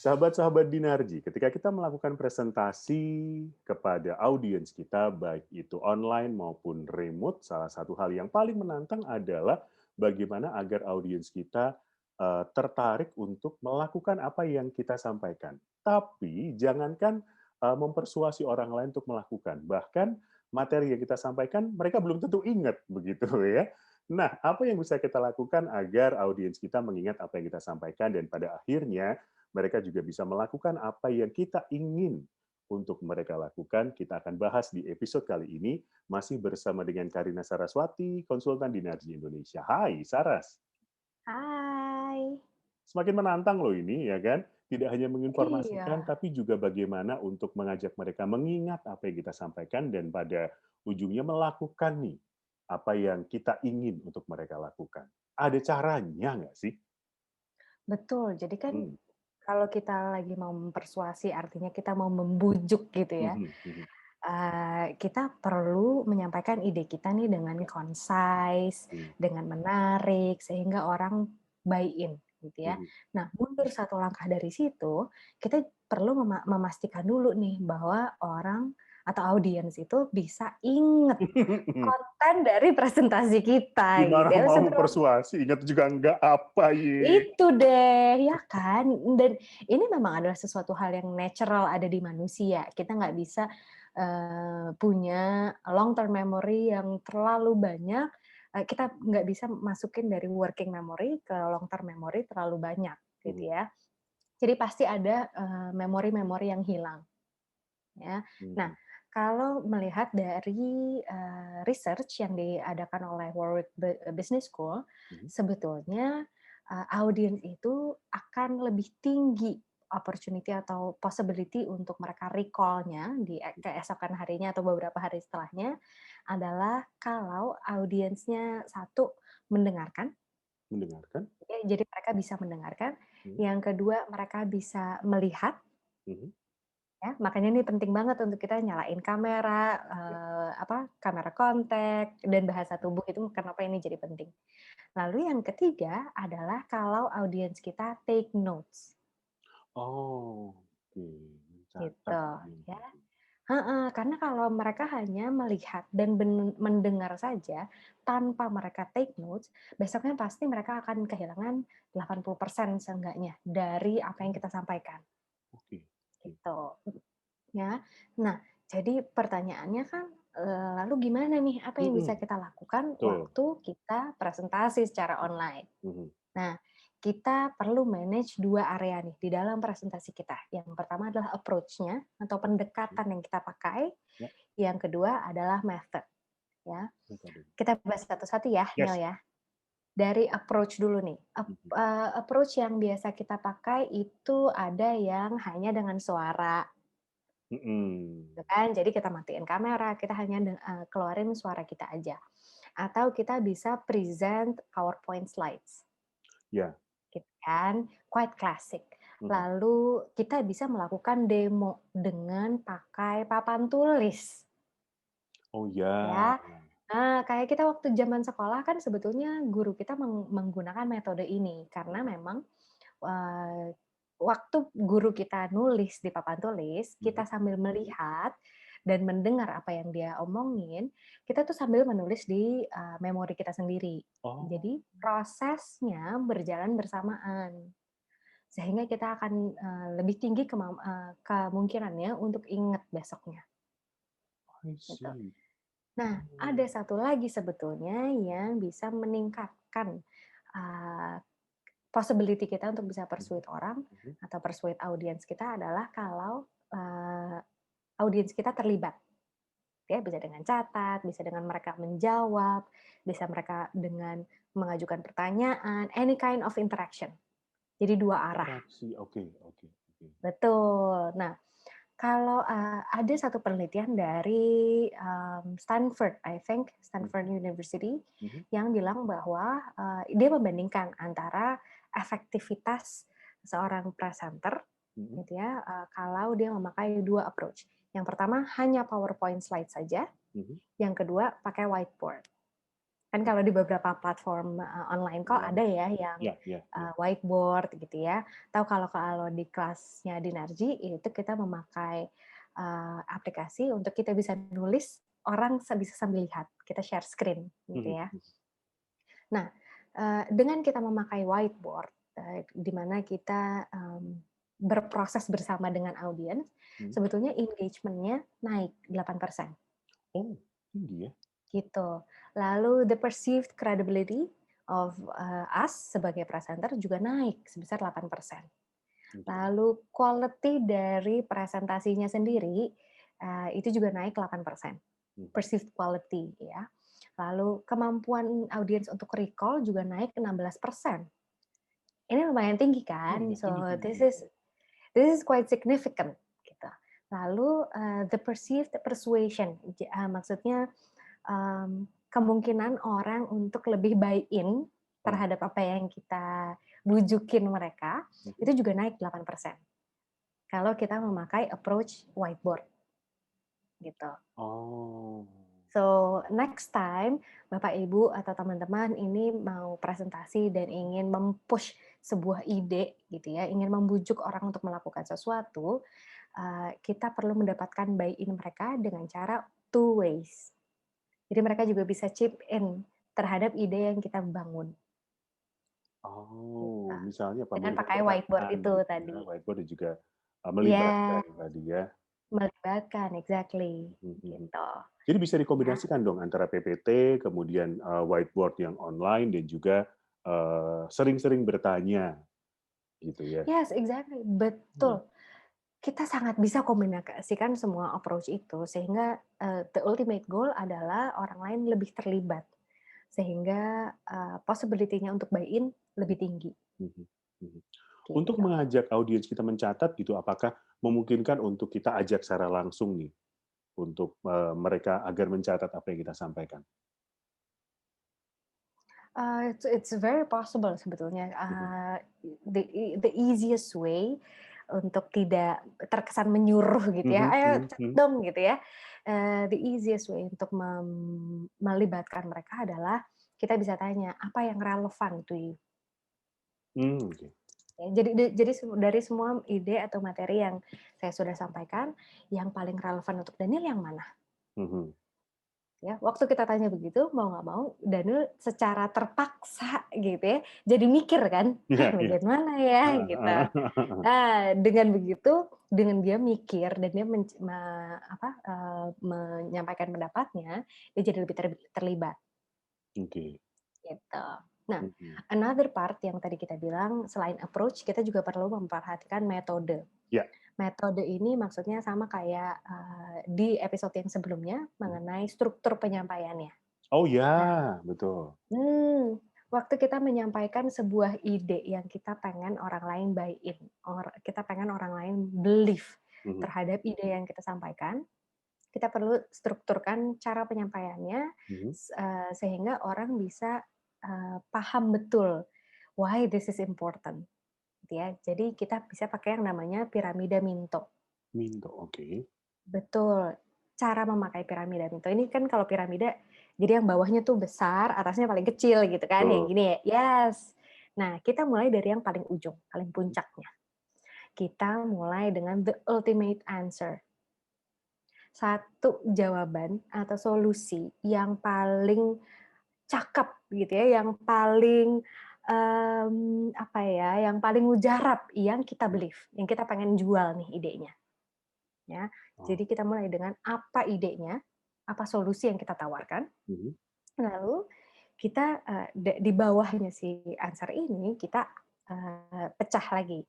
Sahabat-sahabat Dinarji, ketika kita melakukan presentasi kepada audiens kita, baik itu online maupun remote, salah satu hal yang paling menantang adalah bagaimana agar audiens kita tertarik untuk melakukan apa yang kita sampaikan. Tapi jangankan mempersuasi orang lain untuk melakukan, bahkan materi yang kita sampaikan mereka belum tentu ingat begitu ya. Nah, apa yang bisa kita lakukan agar audiens kita mengingat apa yang kita sampaikan dan pada akhirnya mereka juga bisa melakukan apa yang kita ingin untuk mereka lakukan. Kita akan bahas di episode kali ini, masih bersama dengan Karina Saraswati, konsultan Dinarji Indonesia. Hai, Saras. Hai. Semakin menantang loh ini, ya kan? Tidak hanya menginformasikan, Iya, tapi juga bagaimana untuk mengajak mereka mengingat apa yang kita sampaikan dan pada ujungnya melakukan nih apa yang kita ingin untuk mereka lakukan. Ada caranya nggak sih? betul. Jadi kan Hmm. kalau kita lagi mau mempersuasi, artinya kita mau membujuk gitu ya, Mhm, mhm, kita perlu menyampaikan ide kita nih dengan concise, mhm, dengan menarik, sehingga orang buy in gitu ya. mhm. Nah, mundur satu langkah dari situ, kita perlu memastikan dulu nih bahwa orang atau audiens itu bisa inget konten dari presentasi kita gitu Gimana ya. mau mempersuasi, ingat juga enggak apa ye. Itu deh, ya kan? Dan ini memang adalah sesuatu hal yang natural ada di manusia. Kita nggak bisa, punya long term memory yang terlalu banyak, kita nggak bisa masukin dari working memory ke long term memory terlalu banyak, Mhm, gitu ya. Jadi pasti ada, memori-memori yang hilang, ya. Nah, mhm, kalau melihat dari, research yang diadakan oleh Warwick Business School, mhm, sebetulnya, audiens itu akan lebih tinggi opportunity atau possibility untuk mereka recall-nya di keesokan harinya atau beberapa hari setelahnya, adalah kalau audiensnya satu mendengarkan, mendengarkan, ya, jadi mereka bisa mendengarkan, mhm, yang kedua mereka bisa melihat. mhm, Ya, makanya ini penting banget untuk kita nyalain kamera, ya, kamera kontak dan bahasa tubuh itu kenapa ini jadi penting. Lalu yang ketiga adalah kalau audiens kita take notes, oh, oke, mencatat gitu, nih, ya. Heeh, karena kalau mereka hanya melihat dan mendengar saja tanpa mereka take notes, besoknya pasti mereka akan kehilangan 80% seenggaknya dari apa yang kita sampaikan, oke, oke, gitu. Ya. Nah, jadi pertanyaannya kan, lalu gimana nih, apa yang bisa mhm, kita lakukan betul, waktu kita presentasi secara online? mhm, Nah, kita perlu manage 2 area nih di dalam presentasi kita. Yang pertama adalah approach-nya atau oke, pendekatan yang kita pakai, ya, yang kedua adalah method, ya. metode, Kita bahas satu-satu ya, Neil yes, ya. Dari approach dulu nih, mhm, approach yang biasa kita pakai itu ada yang hanya dengan suara, mhm, gitu kan. Jadi kita matiin kamera, kita hanya keluarin suara kita aja. Atau kita bisa present PowerPoint slides, ya, gitu kan, quite classic. mhm, Lalu kita bisa melakukan demo dengan pakai papan tulis, oh ya, ya. Nah, kayak kita waktu zaman sekolah kan sebetulnya guru kita menggunakan metode ini karena mhm, memang, eee, waktu guru kita nulis di papan tulis, mhm, kita sambil melihat dan mendengar apa yang dia omongin, kita tuh sambil menulis di, memori kita sendiri. oh, Jadi prosesnya berjalan bersamaan, sehingga kita akan, lebih tinggi kemungkinannya untuk ingat besoknya, I gitu. see, Nah, ada oh, satu lagi sebetulnya yang bisa meningkatkan, eee, possibility kita untuk bisa mhm, persuade orang mhm, atau persuade audiens kita adalah kalau, audiens kita terlibat. Ya, bisa dengan catat, bisa dengan mereka menjawab, bisa mereka dengan mengajukan pertanyaan, any kind of interaction. Jadi dua arah, interaksi, oke, oke, oke, betul. Nah, kalau, ada satu penelitian dari, Stanford, I think Stanford mhm, University, mhm, yang bilang bahwa, dia membandingkan antara efektivitas seorang presenter, mhm, gitu ya, kalau dia memakai 2 approach. Yang pertama hanya PowerPoint slide saja, mhm, yang kedua pakai whiteboard. Kan kalau di beberapa platform online call Wow. ada ya yang Ya, ya, ya. whiteboard gitu ya. Atau kalau di kelasnya Dinarji itu kita memakai aplikasi untuk kita bisa nulis, orang bisa sambil lihat. Kita share screen gitu Mhm, ya. mhm, Nah, dengan kita memakai whiteboard, di mana kita berproses bersama dengan audiens, mhm. sebetulnya engagement-nya naik 8%. Oh, tinggi ya? Gitu. Lalu the perceived credibility of us sebagai presenter juga naik sebesar 8%. Oke. Lalu quality dari presentasinya sendiri itu juga naik 8%. Mhm. Perceived quality ya. Lalu kemampuan audiens untuk recall juga naik 16%. Ini lumayan tinggi Oh kan? iya, tinggi So tinggi, this iya. is quite significant gitu. Lalu the perceived persuasion, maksudnya kemungkinan orang untuk lebih buy in Mhm, terhadap apa yang kita bujukin mereka, mhm. itu juga naik 8%. Kalau kita memakai approach whiteboard, gitu. Oh. So, next time Bapak Ibu atau teman-teman ini mau presentasi dan ingin mempush sebuah ide gitu ya, ingin membujuk orang untuk melakukan sesuatu, kita perlu mendapatkan buy in mereka dengan cara two ways. Jadi mereka juga bisa chip in terhadap ide yang kita bangun, Oh, gitu. misalnya apa, Dengan memberikan pakai whiteboard pertanyaan itu gitu ya, tadi. whiteboard dan juga, Ya, melibatkan tadi ya. melibatkan, exactly, Mhm, mhm. gitu. Jadi bisa Ya. dikombinasikan dong antara PPT, kemudian, whiteboard yang online dan juga, sering-sering bertanya gitu ya? Yes, exactly, Mmm, betul. Kita sangat bisa kombinasikan semua approach itu sehingga, the ultimate goal adalah orang lain lebih terlibat, sehingga, possibility-nya untuk buy in lebih tinggi, mhm, mhm. Untuk gitu. mengajak audiens kita mencatat gitu, apakah memungkinkan untuk kita ajak secara langsung nih, untuk, mereka agar mencatat apa yang kita sampaikan? It's very possible sebetulnya, Mhm, the easiest way untuk tidak terkesan menyuruh gitu ya, mhm, "Ayo mhm, catat mhm. dong," gitu ya. The easiest way untuk melibatkan mereka adalah kita bisa tanya, "Apa yang relevan to you?" Oke. Ya, jadi dari semua ide atau materi yang saya sudah sampaikan, yang paling relevan untuk Daniel yang mana? Mhm. Ya, waktu kita tanya begitu, mau nggak mau Daniel secara terpaksa gitu ya, jadi mikir kan, Iya, iya. bagian mana ya?" Heeh, Gitu. heeh, heeh. Nah, dengan begitu, dengan dia mikir dan dia menyampaikan pendapatnya, dia jadi lebih terlibat, Oke. gitu. Nah, Mhm. another part yang tadi kita bilang, selain approach, kita juga perlu memperhatikan metode. Ya. Metode ini maksudnya sama kayak, di episode yang sebelumnya Mhm. mengenai struktur penyampaiannya. Oh Nah, ya, betul. waktu kita menyampaikan sebuah ide yang kita pengen orang lain buy in, kita pengen orang lain believe Mhm, terhadap ide yang kita sampaikan, kita perlu strukturkan cara penyampaiannya, mhm. sehingga orang bisa, paham betul why this is important, gitu ya. Jadi kita bisa pakai yang namanya piramida Minto. Minto, oke. Betul, cara memakai piramida Minto ini kan kalau piramida, jadi yang bawahnya tuh besar, atasnya paling kecil gitu kan, yang Betul. gini ya? Yes. Nah, kita mulai dari yang paling ujung, paling Mhm, puncaknya. Kita mulai dengan the ultimate answer. Satu jawaban atau solusi yang paling cakep gitu ya, yang paling, apa ya, yang paling mujarab yang kita mhm. believe, yang kita pengen jual nih idenya. Ya. Oh, Jadi kita mulai dengan apa idenya, apa solusi yang kita tawarkan, mhm. lalu kita, di bawahnya si answer ini kita, pecah lagi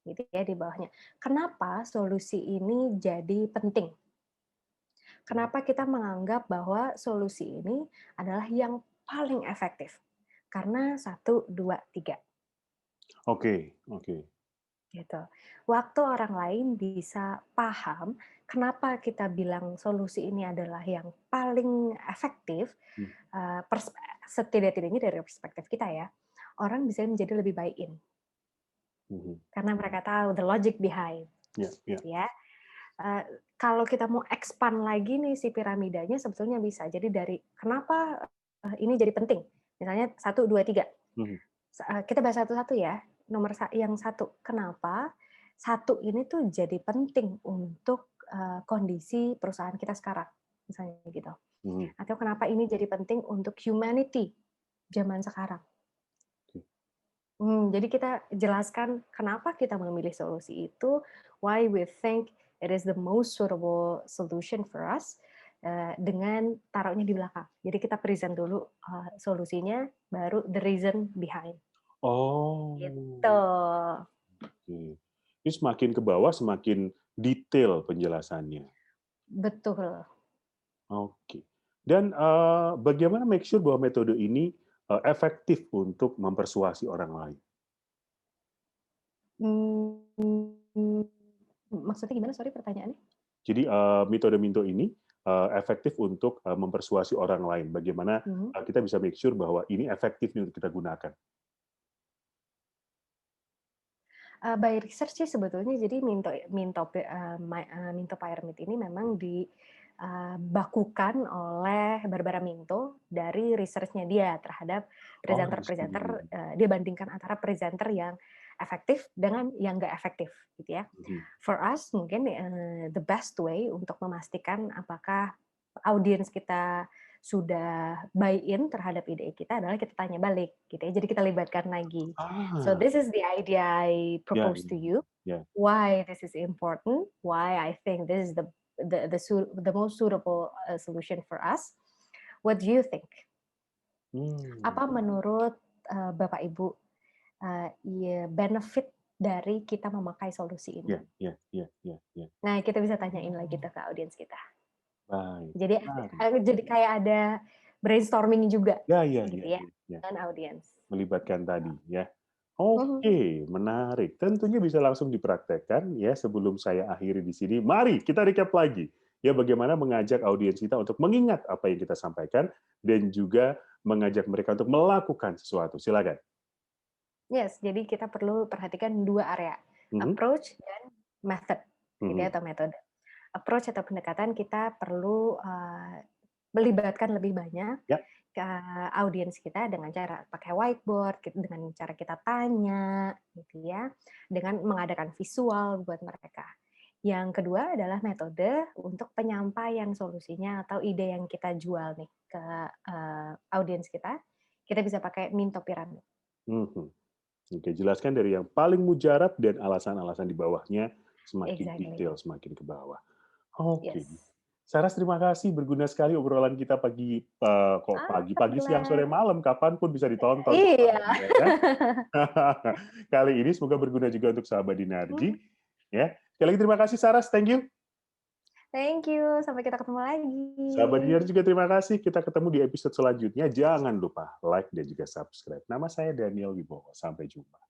gitu ya di bawahnya. Kenapa solusi ini jadi penting? Mhm. Kenapa kita menganggap bahwa solusi ini adalah yang paling efektif? Karena satu 2 3. Oke, oke. Gitu. Waktu orang lain bisa paham kenapa kita bilang solusi ini adalah yang paling efektif, Mmm, setidak-tidaknya dari perspektif kita ya, orang bisa menjadi lebih buy in, mhm. karena mereka tahu the logic behind, Iya, iya. gitu ya. Eee, Kalau kita mau expand lagi nih si piramidanya sebetulnya bisa. Jadi dari kenapa ini jadi penting. Misalnya 1, 2, 3. Mhm. Kita bahas satu-satu ya. Yang satu, kenapa satu ini tuh jadi penting untuk kondisi perusahaan kita sekarang, misalnya gitu. Mhm. Atau kenapa ini jadi penting untuk humanity zaman sekarang. Jadi kita jelaskan kenapa kita memilih solusi itu, why we think it is the most suitable solution for us, dengan taruhnya di belakang. Jadi kita present dulu solusinya, baru the reason behind. Oh, Gitu. oke. Ini semakin ke bawah semakin detail penjelasannya. Betul. Oke. Dan, bagaimana make sure bahwa metode ini, efektif untuk mempersuasi orang lain? Mmm, maksudnya gimana? Sorry pertanyaannya? Jadi, metode-metode ini, efektif untuk, mempersuasi orang lain. Bagaimana, Mhm. kita bisa make sure bahwa ini efektif nih untuk kita gunakan? By research sih sebetulnya jadi Minto Pyramid ini memang dibakukan oleh Barbara Minto dari research-nya dia terhadap Oh, presenter-presenter, di-studi. dia bandingkan antara presenter yang efektif dengan yang nggak efektif, gitu ya. Mhm. For us mungkin, the best way untuk memastikan apakah audiens kita sudah buy in terhadap ide kita adalah kita tanya balik, gitu ya. Jadi kita libatkan lagi. So Ah, this is the idea I ya propose ya to you. ya. Why this is important? Why I think this is the most suitable solution for us. What do you think? Mmm, Apa menurut Bapak Ibu ya benefit dari kita memakai solusi ini? ya ya ya ya ya. Nah kita bisa tanyain lagi Oh, tuh ke audiens kita. baik, Jadi menarik. jadi kayak ada brainstorming juga Ya ya gitu ya ya ya ya. dengan audiens. Melibatkan Gitu. tadi, ya. Mhm. Oke, menarik. Tentunya bisa langsung dipraktekkan ya sebelum saya akhiri di sini. Mari kita recap lagi. Ya bagaimana mengajak audiens kita untuk mengingat apa yang kita sampaikan dan juga mengajak mereka untuk melakukan sesuatu. Silakan. Yes, jadi kita perlu perhatikan 2 area, Mhm, approach dan method, gitu ya, mhm. atau metode. Approach atau pendekatan kita perlu, melibatkan lebih banyak Ya, ke audiens kita dengan cara pakai whiteboard, dengan cara kita tanya, gitu ya, dengan mengadakan visual buat mereka. Yang kedua adalah metode untuk penyampaian solusinya atau ide yang kita jual nih ke, audiens kita, kita bisa pakai Minto Pyramid. mhm. Oke, jelaskan dari yang paling mujarab dan alasan-alasan di bawahnya, semakin Exactly. detail, semakin ke bawah. Oke. Yes. Saras, terima kasih, berguna sekali obrolan kita kok pagi, pagi, siang, sore, Alhamdulillah. malam, kapan pun bisa ditonton Iya. obrolannya ya. Kali ini semoga berguna juga untuk sahabat Dinarji, Mhm. ya. Sekali lagi terima kasih Saras, thank you. Thank you, sampai kita ketemu Sahabat lagi. Dinarji juga terima kasih, kita ketemu di episode selanjutnya. Jangan lupa like dan juga subscribe. Nama saya Daniel Wibowo, sampai jumpa.